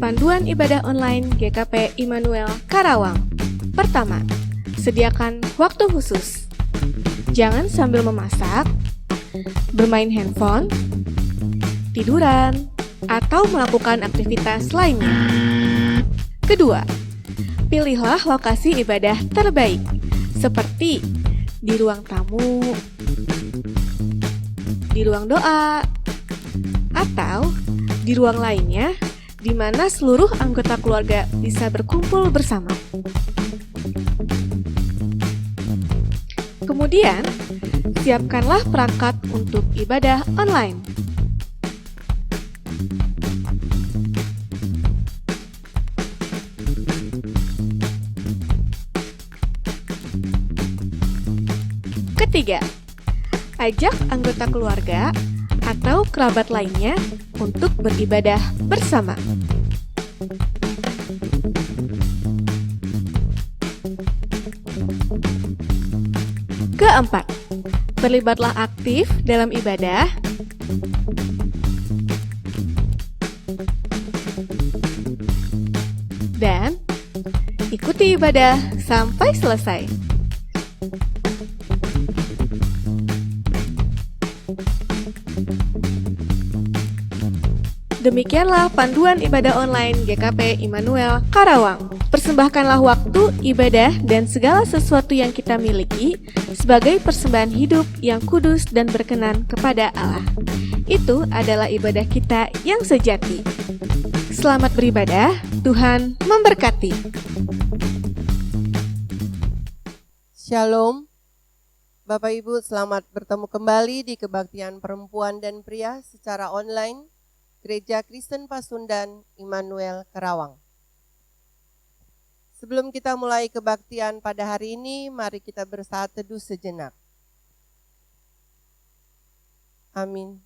Panduan ibadah online GKP Immanuel Karawang. Pertama, sediakan waktu khusus. Jangan sambil memasak, bermain handphone, tiduran, atau melakukan aktivitas lainnya. Kedua, pilihlah lokasi ibadah terbaik, seperti di ruang tamu, di ruang doa, atau di ruang lainnya di mana seluruh anggota keluarga bisa berkumpul bersama. Kemudian, siapkanlah perangkat untuk ibadah online. Ketiga, ajak anggota keluarga atau kerabat lainnya untuk beribadah bersama. Keempat, terlibatlah aktif dalam ibadah. Dan ikuti ibadah sampai selesai. Demikianlah panduan ibadah online GKP Immanuel Karawang. Persembahkanlah waktu, ibadah, dan segala sesuatu yang kita miliki sebagai persembahan hidup yang kudus dan berkenan kepada Allah. Itu adalah ibadah kita yang sejati. Selamat beribadah, Tuhan memberkati. Shalom, Bapak Ibu, selamat bertemu kembali di kebaktian perempuan dan pria secara online Gereja Kristen Pasundan Immanuel Karawang. Sebelum kita mulai kebaktian pada hari ini, mari kita bersaat teduh sejenak. Amin.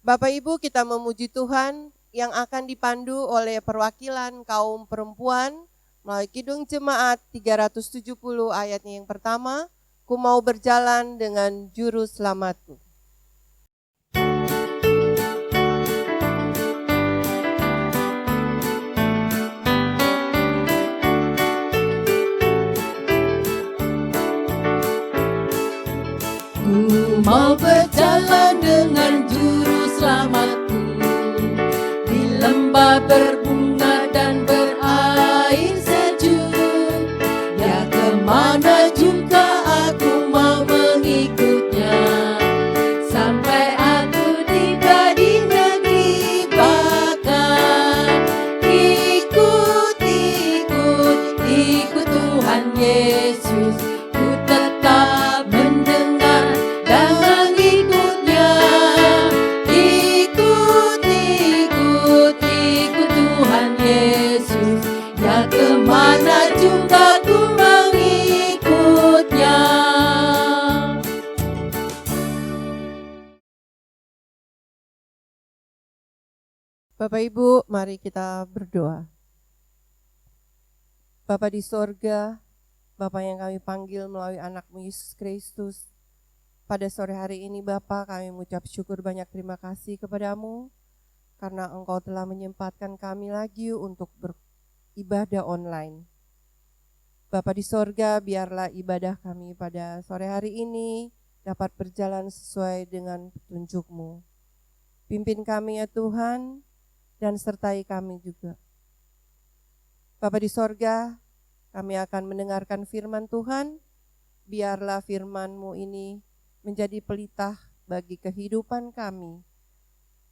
Bapak Ibu, kita memuji Tuhan yang akan dipandu oleh perwakilan kaum perempuan melalui Kidung Jemaat 370 ayatnya yang pertama, Ku mau berjalan dengan juru selamatku. Ku mau berjalan dengan juru selamatku di lembah berbunga dan berair sejuk. Ya, kemana juga aku mau mengikutnya, sampai aku tiba di negeri Bakan. Ikut Tuhan Yesus, ku tetap mendengar dan mengikutnya. Ikut Tuhan Yesus, ya kemana juga ku mengikutnya. Bapak Ibu, mari kita berdoa. Bapa di sorga, Bapa yang kami panggil melalui anak-Mu Yesus Kristus, pada sore hari ini Bapa, kami mengucap syukur banyak terima kasih kepadamu, karena Engkau telah menyempatkan kami lagi untuk beribadah online. Bapa di sorga, biarlah ibadah kami pada sore hari ini dapat berjalan sesuai dengan petunjuk-Mu. Pimpin kami ya Tuhan, dan sertai kami juga. Bapa di sorga, kami akan mendengarkan firman Tuhan. Biarlah firman-Mu ini menjadi pelita bagi kehidupan kami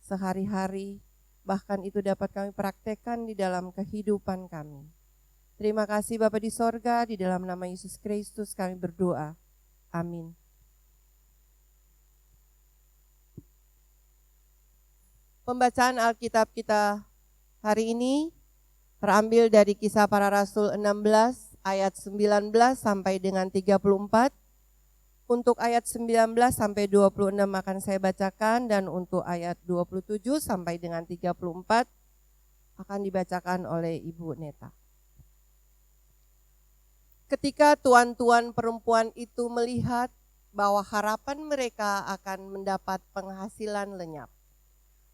sehari-hari, bahkan itu dapat kami praktekkan di dalam kehidupan kami. Terima kasih Bapa di sorga, di dalam nama Yesus Kristus kami berdoa. Amin. Pembacaan Alkitab kita hari ini terambil dari Kisah Para Rasul 16 ayat 19 sampai dengan 34. Untuk ayat 19 sampai 26 akan saya bacakan, dan untuk ayat 27 sampai dengan 34 akan dibacakan oleh Ibu Neta. Ketika tuan-tuan perempuan itu melihat bahwa harapan mereka akan mendapat penghasilan lenyap,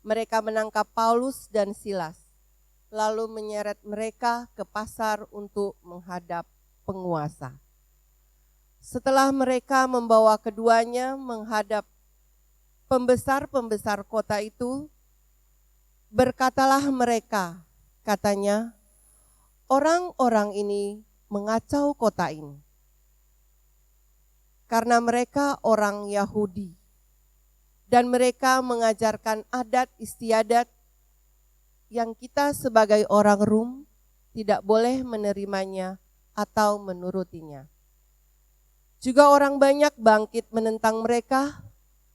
mereka menangkap Paulus dan Silas, lalu menyeret mereka ke pasar untuk menghadap penguasa. Setelah mereka membawa keduanya menghadap pembesar-pembesar kota itu, berkatalah mereka, katanya, orang-orang ini mengacau kota ini. Karena mereka orang Yahudi, dan mereka mengajarkan adat istiadat yang kita sebagai orang Rum tidak boleh menerimanya atau menurutinya. Juga orang banyak bangkit menentang mereka,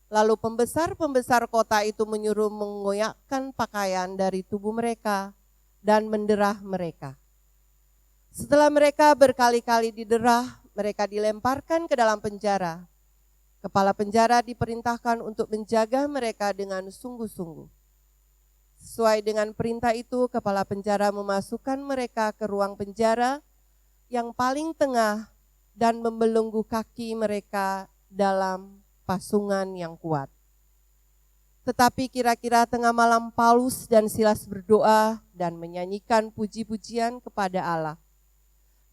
lalu pembesar-pembesar kota itu menyuruh mengoyakkan pakaian dari tubuh mereka dan menderah mereka. Setelah mereka berkali-kali diderah, mereka dilemparkan ke dalam penjara. Kepala penjara diperintahkan untuk menjaga mereka dengan sungguh-sungguh. Sesuai dengan perintah itu, kepala penjara memasukkan mereka ke ruang penjara yang paling tengah dan membelenggu kaki mereka dalam pasungan yang kuat. Tetapi kira-kira tengah malam Paulus dan Silas berdoa dan menyanyikan puji-pujian kepada Allah.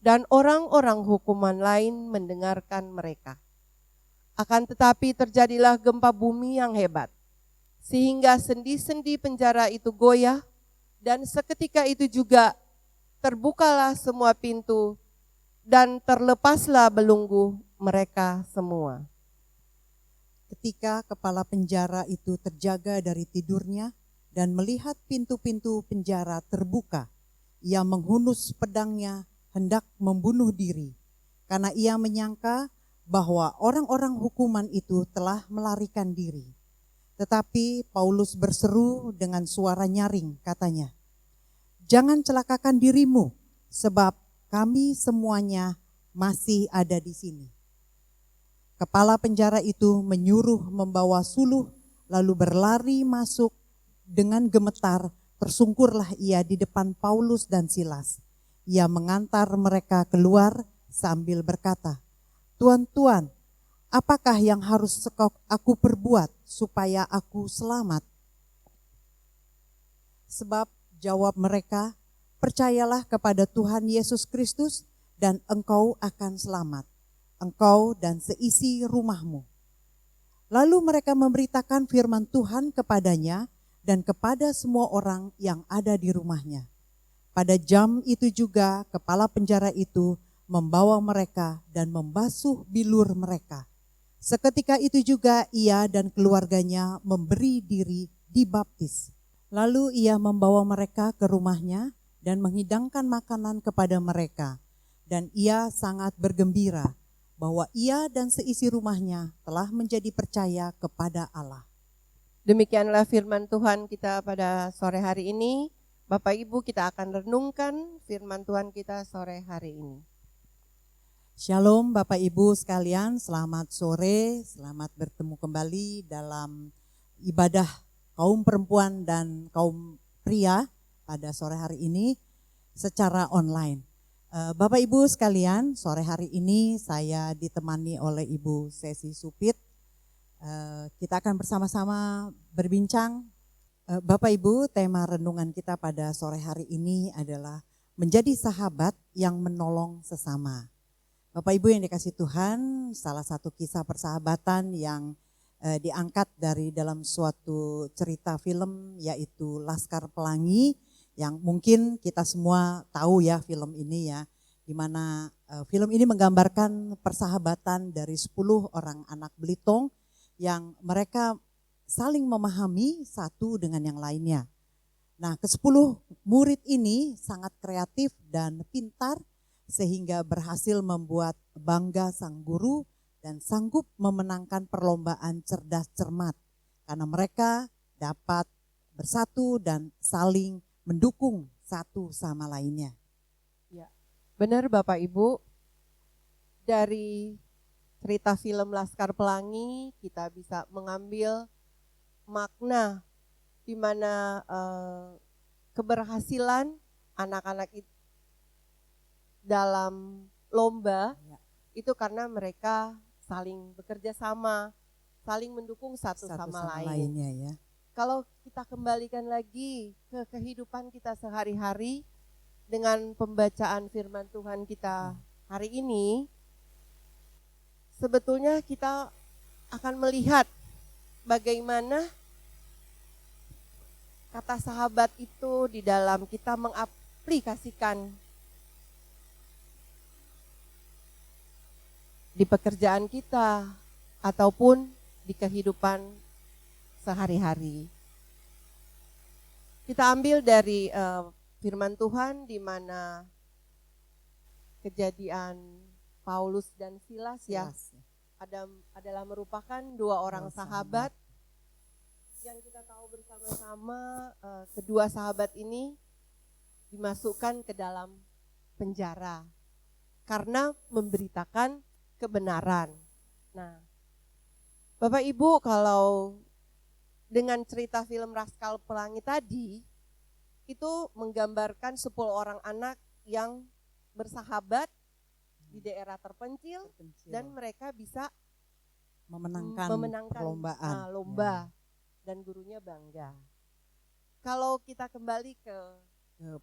Dan orang-orang hukuman lain mendengarkan mereka. Akan tetapi terjadilah gempa bumi yang hebat, sehingga sendi-sendi penjara itu goyah, dan seketika itu juga terbukalah semua pintu, dan terlepaslah belenggu mereka semua. Ketika kepala penjara itu terjaga dari tidurnya dan melihat pintu-pintu penjara terbuka, ia menghunus pedangnya hendak membunuh diri, karena ia menyangka bahwa orang-orang hukuman itu telah melarikan diri. Tetapi Paulus berseru dengan suara nyaring, katanya, "Jangan celakakan dirimu, sebab kami semuanya masih ada di sini." Kepala penjara itu menyuruh membawa suluh, lalu berlari masuk dengan gemetar, tersungkurlah ia di depan Paulus dan Silas. Ia mengantar mereka keluar sambil berkata, "Tuan-tuan, apakah yang harus aku perbuat supaya aku selamat?" Sebab jawab mereka, "Percayalah kepada Tuhan Yesus Kristus dan engkau akan selamat, engkau dan seisi rumahmu." Lalu mereka memberitakan firman Tuhan kepadanya dan kepada semua orang yang ada di rumahnya. Pada jam itu juga kepala penjara itu membawa mereka dan membasuh bilur mereka. Seketika itu juga ia dan keluarganya memberi diri dibaptis. Lalu ia membawa mereka ke rumahnya dan menghidangkan makanan kepada mereka. Dan ia sangat bergembira bahwa ia dan seisi rumahnya telah menjadi percaya kepada Allah. Demikianlah firman Tuhan kita pada sore hari ini. Bapak Ibu, kita akan renungkan firman Tuhan kita sore hari ini. Shalom Bapak Ibu sekalian, selamat sore, selamat bertemu kembali dalam ibadah kaum perempuan dan kaum pria pada sore hari ini secara online. Bapak Ibu sekalian, sore hari ini saya ditemani oleh Ibu Sesi Supit. Kita akan bersama-sama berbincang. Bapak Ibu, tema renungan kita pada sore hari ini adalah menjadi sahabat yang menolong sesama. Bapak Ibu yang dikasih Tuhan, salah satu kisah persahabatan yang diangkat dari dalam suatu cerita film yaitu Laskar Pelangi, yang mungkin kita semua tahu ya film ini ya, di mana film ini menggambarkan persahabatan dari 10 orang anak Belitung yang mereka saling memahami satu dengan yang lainnya. Nah, ke-10 murid ini sangat kreatif dan pintar sehingga berhasil membuat bangga sang guru dan sanggup memenangkan perlombaan cerdas cermat karena mereka dapat bersatu dan saling mendukung satu sama lainnya. Ya, benar Bapak Ibu, dari cerita film Laskar Pelangi kita bisa mengambil makna di mana keberhasilan anak-anak itu dalam lomba itu karena mereka saling bekerja sama, saling mendukung satu sama lain. Lainnya ya. kalau kita kembalikan lagi ke kehidupan kita sehari-hari dengan pembacaan firman Tuhan kita hari ini, sebetulnya kita akan melihat bagaimana kata sahabat itu di dalam kita mengaplikasikan di pekerjaan kita ataupun di kehidupan sehari-hari. Kita ambil dari firman Tuhan di mana kejadian Paulus dan Silas ya adalah merupakan dua orang sahabat yang kita tahu bersama-sama. Kedua sahabat ini dimasukkan ke dalam penjara karena memberitakan kebenaran. Nah, Bapak Ibu, kalau dengan cerita film Laskar Pelangi tadi, itu menggambarkan 10 orang anak yang bersahabat di daerah terpencil dan mereka bisa memenangkan perlombaan. Lomba dan gurunya bangga. Kalau kita kembali ke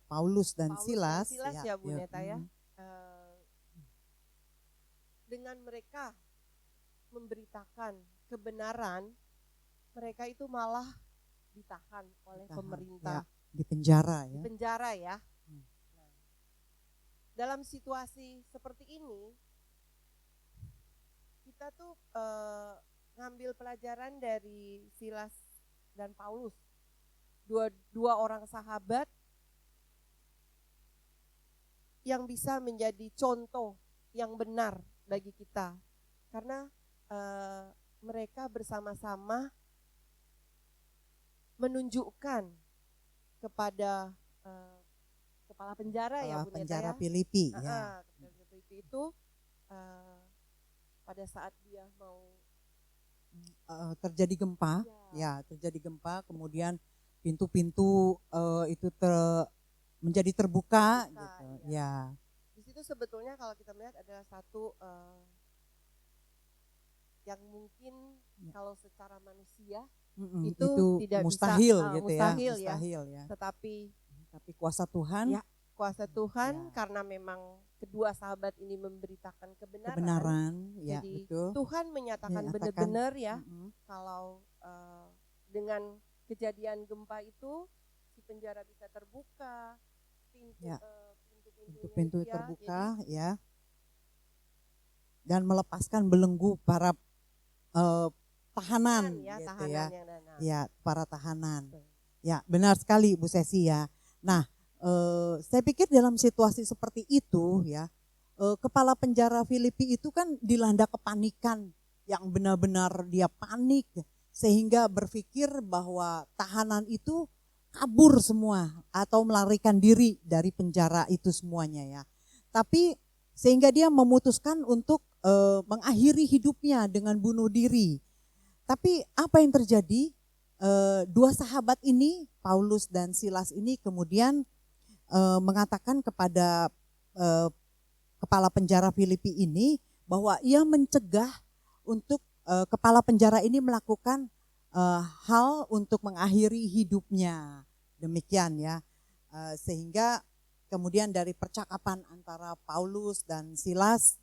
Paulus dan Silas ya Bu Neta ya. Dengan mereka memberitakan kebenaran, mereka itu malah ditahan oleh pemerintah. Di penjara ya. Di penjara ya. Nah, dalam situasi seperti ini, kita tuh ngambil pelajaran dari Silas dan Paulus. Dua orang sahabat yang bisa menjadi contoh yang benar bagi kita. Karena mereka bersama-sama menunjukkan kepada kepala penjara ya Bu Neta penjara ya. Filipi ya. Kepala Filipi itu pada saat dia mau terjadi gempa, terjadi gempa, kemudian pintu-pintu itu menjadi terbuka gitu. Ya. Di situ sebetulnya kalau kita melihat adalah satu yang mungkin kalau secara manusia itu tidak mustahil bisa, gitu mustahil ya. Tetapi kuasa Tuhan, kuasa Tuhan karena memang kedua sahabat ini memberitakan kebenaran ya, jadi betul. Tuhan menyatakan benar-benar ya kalau dengan kejadian gempa itu si penjara bisa terbuka, pintu-pintu terbuka ya, dan melepaskan belenggu para tahanan gitu tahanan ya, para tahanan. Ya, benar sekali Bu Sesi ya. Nah, saya pikir dalam situasi seperti itu ya, kepala penjara Filipi itu kan dilanda kepanikan yang benar-benar dia panik sehingga berpikir bahwa tahanan itu kabur semua atau melarikan diri dari penjara itu semuanya ya. Tapi sehingga dia memutuskan untuk mengakhiri hidupnya dengan bunuh diri. Tapi apa yang terjadi? Dua sahabat ini, Paulus dan Silas ini kemudian mengatakan kepada kepala penjara Filipi ini bahwa ia mencegah untuk kepala penjara ini melakukan hal untuk mengakhiri hidupnya. Demikian ya. Sehingga kemudian dari percakapan antara Paulus dan Silas,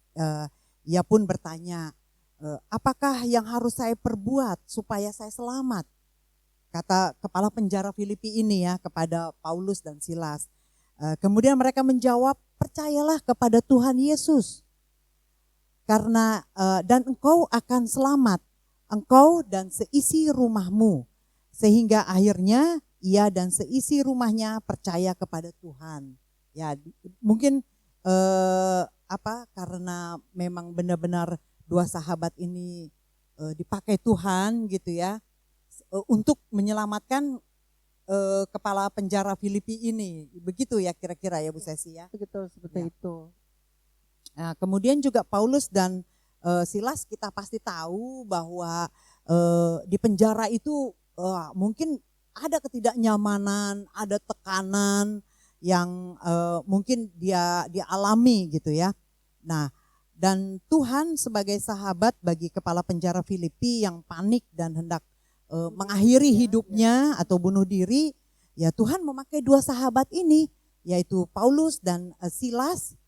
ia pun bertanya, apakah yang harus saya perbuat supaya saya selamat? Kata kepala penjara Filipi ini ya kepada Paulus dan Silas. Kemudian mereka menjawab, percayalah kepada Tuhan Yesus. Karena dan engkau akan selamat, engkau dan seisi rumahmu. Sehingga akhirnya ia dan seisi rumahnya percaya kepada Tuhan. Ya, mungkin karena memang benar-benar dua sahabat ini dipakai Tuhan gitu ya, untuk menyelamatkan kepala penjara Filipi ini. Begitu ya kira-kira ya Bu Sesi ya. Betul, seperti itu. Nah, kemudian juga Paulus dan Silas kita pasti tahu bahwa di penjara itu mungkin ada ketidaknyamanan, ada tekanan yang mungkin dia alami gitu ya. Nah, dan Tuhan sebagai sahabat bagi kepala penjara Filipi yang panik dan hendak mengakhiri hidupnya atau bunuh diri, ya Tuhan memakai dua sahabat ini, yaitu Paulus dan Silas,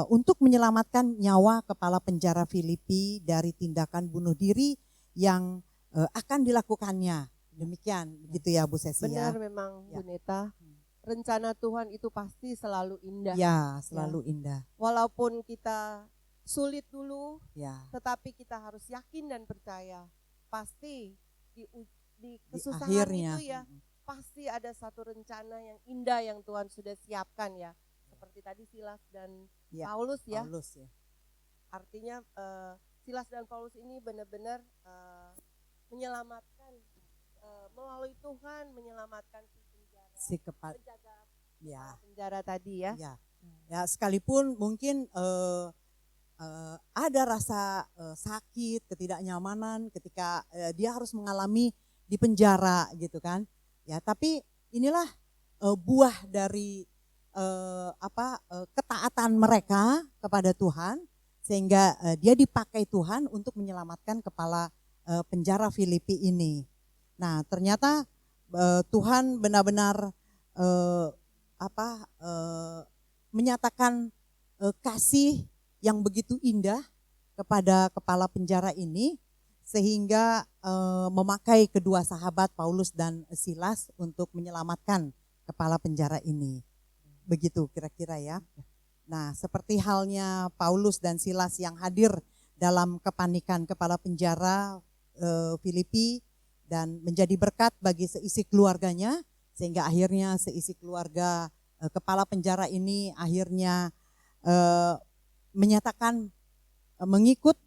untuk menyelamatkan nyawa kepala penjara Filipi dari tindakan bunuh diri yang akan dilakukannya. Demikian, begitu ya Bu Sesi ya. Benar memang Ya. Bu Neta, rencana Tuhan itu pasti selalu indah. Ya, selalu indah. Walaupun kita sulit dulu, Ya. tetapi kita harus yakin dan percaya. Pasti di Di kesusahan akhirnya. itu ya, pasti ada satu rencana yang indah yang Tuhan sudah siapkan ya. Seperti tadi Silas dan Ya, Paulus ya. Paulus ya. Artinya Silas dan Paulus ini benar-benar menyelamatkan melalui Tuhan, menyelamatkan Si kepa- penjaga ya. penjara tadi ya. Ya, ya sekalipun mungkin ada rasa sakit, ketidaknyamanan ketika dia harus mengalami di penjara gitu kan. Ya, tapi inilah buah dari ketaatan mereka kepada Tuhan, sehingga dia dipakai Tuhan untuk menyelamatkan kepala penjara Filipi ini. Nah, ternyata Tuhan benar-benar menyatakan kasih yang begitu indah kepada kepala penjara ini, sehingga memakai kedua sahabat Paulus dan Silas untuk menyelamatkan kepala penjara ini. Begitu kira-kira ya. Nah, seperti halnya Paulus dan Silas yang hadir dalam kepanikan kepala penjara Filipi dan menjadi berkat bagi seisi keluarganya, sehingga akhirnya seisi keluarga kepala penjara ini akhirnya menyatakan mengikut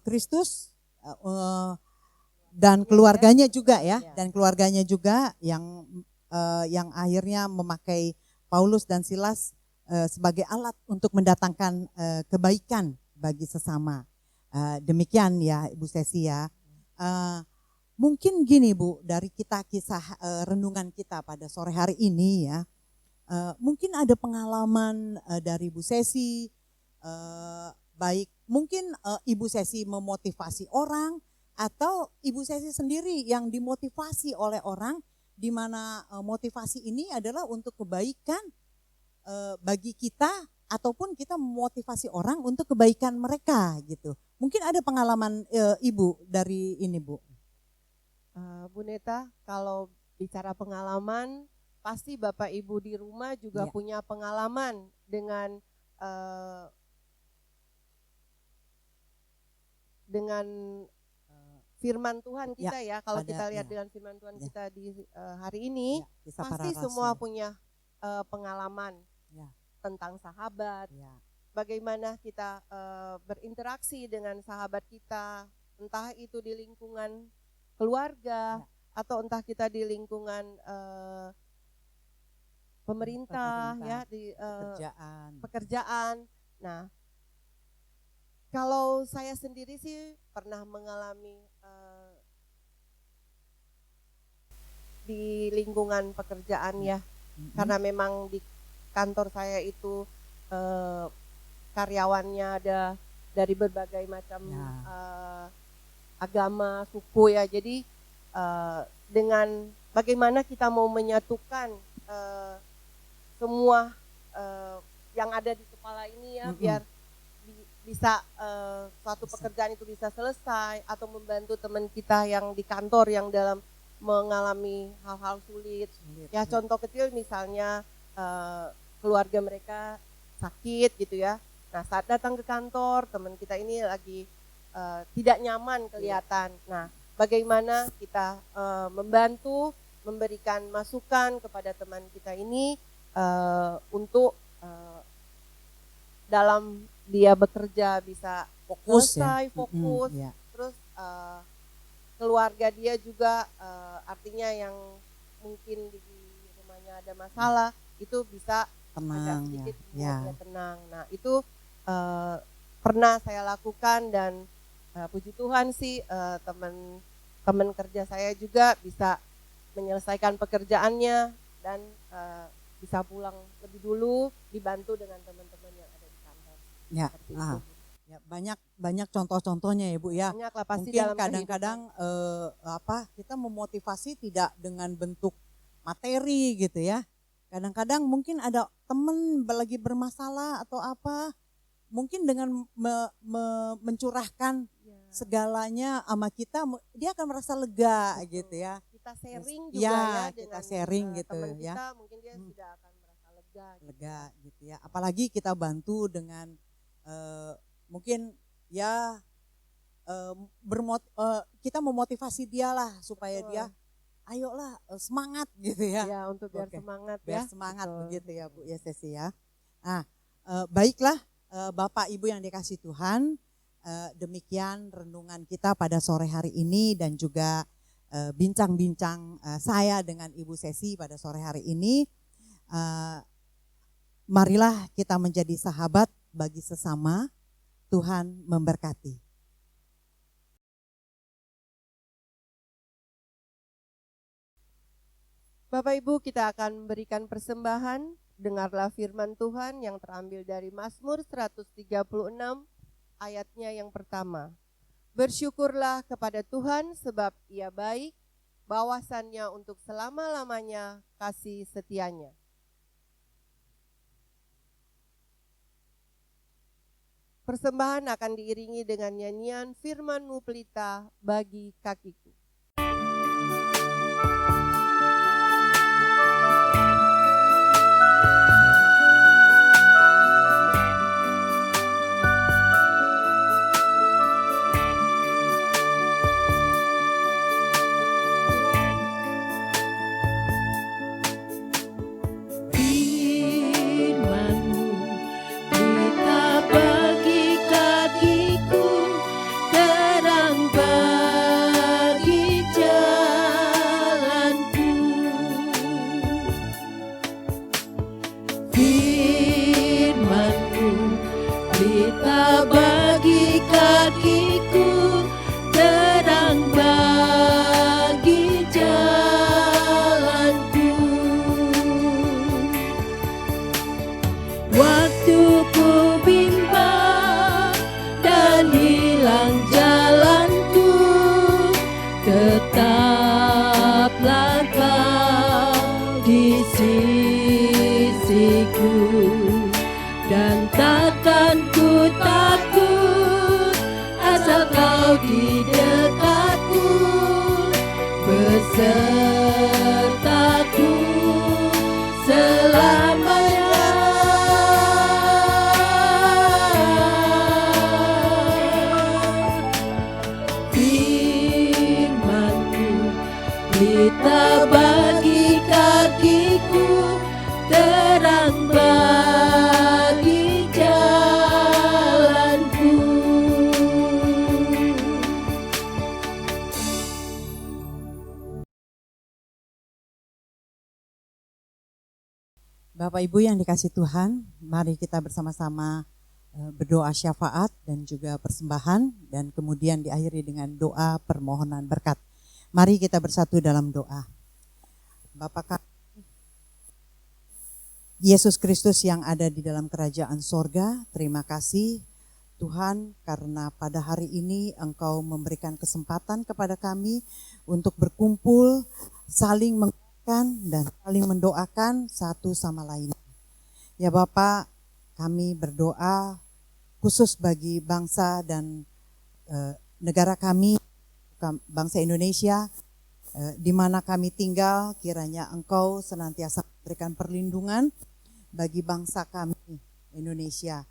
Kristus, dan keluarganya juga ya, dan keluarganya juga yang akhirnya memakai Paulus dan Silas sebagai alat untuk mendatangkan kebaikan bagi sesama. Demikian ya Ibu Sesi ya. Mungkin gini Bu, dari kisah renungan kita pada sore hari ini ya, mungkin ada pengalaman dari Ibu Sesi, baik mungkin Ibu Sesi memotivasi orang, atau Ibu Sesi sendiri yang dimotivasi oleh orang, di mana motivasi ini adalah untuk kebaikan bagi kita, ataupun kita memotivasi orang untuk kebaikan mereka gitu. Mungkin ada pengalaman Ibu dari ini Bu. Bu Neta, kalau bicara pengalaman, pasti Bapak Ibu di rumah juga punya pengalaman dengan firman Tuhan kita ya. Kalau kita lihat dengan firman Tuhan kita di hari ini, pasti semua punya pengalaman tentang sahabat. Bagaimana kita berinteraksi dengan sahabat kita, entah itu di lingkungan keluarga, atau entah kita di lingkungan pemerintah ya, di pekerjaan. Nah, kalau saya sendiri sih pernah mengalami di lingkungan pekerjaan ya, karena memang di kantor saya itu karyawannya ada dari berbagai macam agama, suku ya. Jadi dengan bagaimana kita mau menyatukan semua yang ada di kepala ini ya, biar bisa suatu pekerjaan itu bisa selesai, atau membantu teman kita yang di kantor yang dalam mengalami hal-hal sulit. Ya contoh kecil misalnya keluarga mereka sakit gitu ya. Nah, saat datang ke kantor, teman kita ini lagi tidak nyaman kelihatan. Nah, bagaimana kita membantu, memberikan masukan kepada teman kita ini untuk dalam dia bekerja bisa fokus, fokus. Terus keluarga dia juga artinya yang mungkin di rumahnya ada masalah, itu bisa agak sedikit dia tenang. Nah, itu pernah saya lakukan, dan puji Tuhan sih teman kerja saya juga bisa menyelesaikan pekerjaannya dan bisa pulang lebih dulu, dibantu dengan teman-teman yang ada di kantor. Ya, Ya, banyak contoh-contohnya ya Bu ya. Banyaklah pasti Mungkin dalam kadang-kadang kita memotivasi tidak dengan bentuk materi gitu ya. Kadang-kadang mungkin ada teman lagi bermasalah atau apa, mungkin dengan mencurahkan segalanya sama kita, dia akan merasa lega gitu ya. Kita sharing Ya, juga ya kita dengan sharing gitu teman ya. kita, mungkin dia sudah akan merasa lega. Lega gitu ya. Apalagi kita bantu dengan mungkin ya kita memotivasi dia lah supaya dia ayolah semangat gitu ya. Ya, untuk biar Oke. semangat Biar ya. semangat Betul. begitu ya Bu ya Sesi ya. Nah, baiklah Bapak Ibu yang dikasih Tuhan, demikian renungan kita pada sore hari ini dan juga bincang-bincang saya dengan Ibu Sesi pada sore hari ini. Marilah kita menjadi sahabat bagi sesama. Tuhan memberkati. Bapak Ibu, kita akan memberikan persembahan. Dengarlah firman Tuhan yang terambil dari Mazmur 136 ayatnya yang pertama. Bersyukurlah kepada Tuhan sebab Ia baik, bahwasannya untuk selama-lamanya kasih setianya. Persembahan akan diiringi dengan nyanyian Firman-Mu pelita bagi kakiku. Firman-Mu pelita bagi kakiku, terang bagi jalanku. Firman-Mu pelita bagi kakiku, terang bagi jalanku. Waktu ku bimbang dan hilang jalanku, tetaplah Kau di sisiku, dan takkan ku takut asal Kau di dekatku, besertaku selamanya. Firman-Mu pelita bagi kakiku, terang bagi jalanku. Bapak Ibu yang dikasih Tuhan, mari kita bersama-sama berdoa syafaat dan juga persembahan, dan kemudian diakhiri dengan doa permohonan berkat. Mari kita bersatu dalam doa. Bapa kami, Yesus Kristus yang ada di dalam kerajaan sorga, terima kasih Tuhan karena pada hari ini Engkau memberikan kesempatan kepada kami untuk berkumpul, saling mengingatkan dan saling mendoakan satu sama lain. Ya Bapak, kami berdoa khusus bagi bangsa dan negara kami, bangsa Indonesia, di mana kami tinggal, kiranya Engkau senantiasa memberikan perlindungan bagi bangsa kami Indonesia.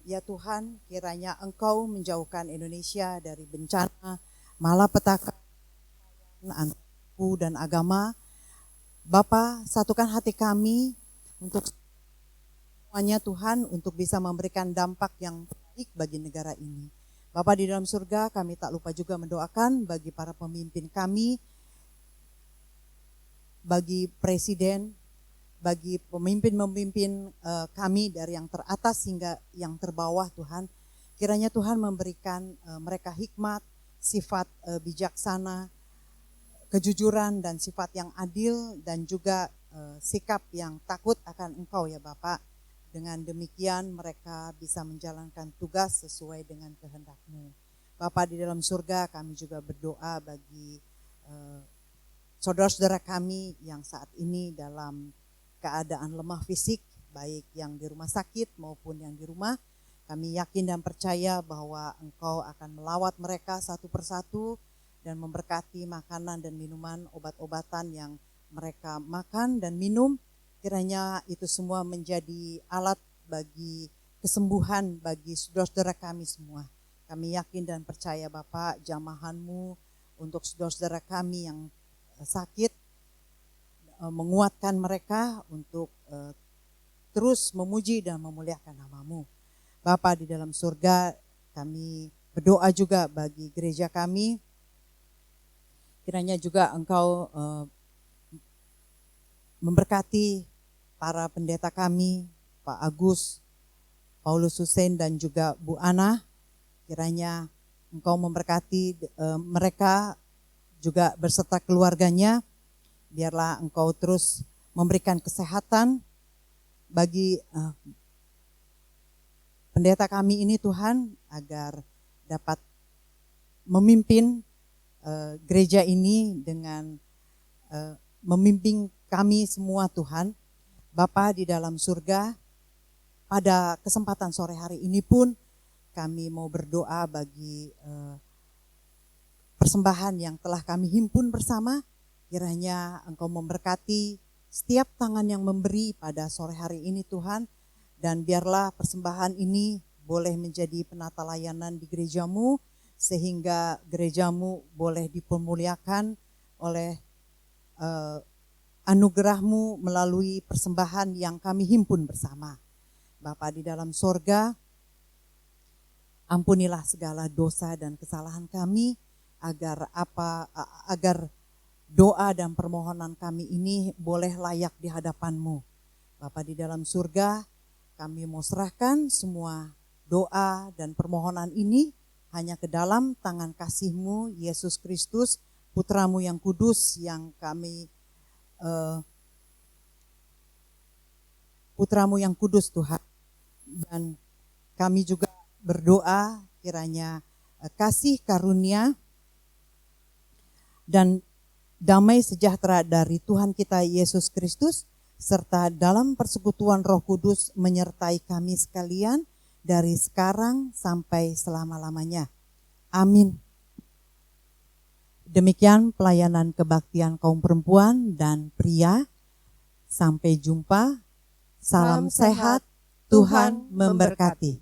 Ya Tuhan, kiranya Engkau menjauhkan Indonesia dari bencana, malapetaka, antar suku dan agama. Bapa, satukan hati kami untuk semuanya Tuhan, untuk bisa memberikan dampak yang baik bagi negara ini. Bapa di dalam surga, kami tak lupa juga mendoakan bagi para pemimpin kami, bagi presiden, bagi pemimpin-pemimpin kami dari yang teratas hingga yang terbawah Tuhan. Kiranya Tuhan memberikan mereka hikmat, sifat bijaksana, kejujuran dan sifat yang adil, dan juga sikap yang takut akan Engkau ya Bapak. Dengan demikian mereka bisa menjalankan tugas sesuai dengan kehendak-Mu. Bapa di dalam surga, kami juga berdoa bagi saudara-saudara kami yang saat ini dalam keadaan lemah fisik, baik yang di rumah sakit maupun yang di rumah. Kami yakin dan percaya bahwa Engkau akan melawat mereka satu persatu dan memberkati makanan dan minuman, obat-obatan yang mereka makan dan minum. Kiranya itu semua menjadi alat bagi kesembuhan bagi saudara-saudara kami semua. Kami yakin dan percaya Bapak, jamahan-Mu untuk saudara-saudara kami yang sakit, menguatkan mereka untuk terus memuji dan memuliakan nama-Mu. Bapa di dalam surga, kami berdoa juga bagi gereja kami. Kiranya juga Engkau memberkati para pendeta kami, Pak Agus, Paulus Hussein dan juga Bu Ana. Kiranya Engkau memberkati mereka juga berserta keluarganya. Biarlah Engkau terus memberikan kesehatan bagi pendeta kami ini Tuhan, agar dapat memimpin gereja ini dengan memimpin kami semua Tuhan. Bapa di dalam surga, pada kesempatan sore hari ini pun kami mau berdoa bagi persembahan yang telah kami himpun bersama. Kiranya Engkau memberkati setiap tangan yang memberi pada sore hari ini Tuhan. Dan biarlah persembahan ini boleh menjadi penata layanan di gereja-Mu, sehingga gereja-Mu boleh dipermuliakan oleh anugerah-Mu melalui persembahan yang kami himpun bersama. Bapa di dalam sorga, ampunilah segala dosa dan kesalahan kami, agar doa dan permohonan kami ini boleh layak di hadapan-Mu. Bapa di dalam surga, kami mau serahkan semua doa dan permohonan ini hanya ke dalam tangan kasih-Mu, Yesus Kristus, Putra-Mu yang kudus, yang kami Putra-Mu yang kudus Tuhan. Dan kami juga berdoa kiranya kasih karunia dan damai sejahtera dari Tuhan kita Yesus Kristus serta dalam persekutuan Roh Kudus menyertai kami sekalian dari sekarang sampai selama-lamanya. Amin. Demikian pelayanan kebaktian kaum perempuan dan pria. Sampai jumpa. Salam sehat. Tuhan memberkati.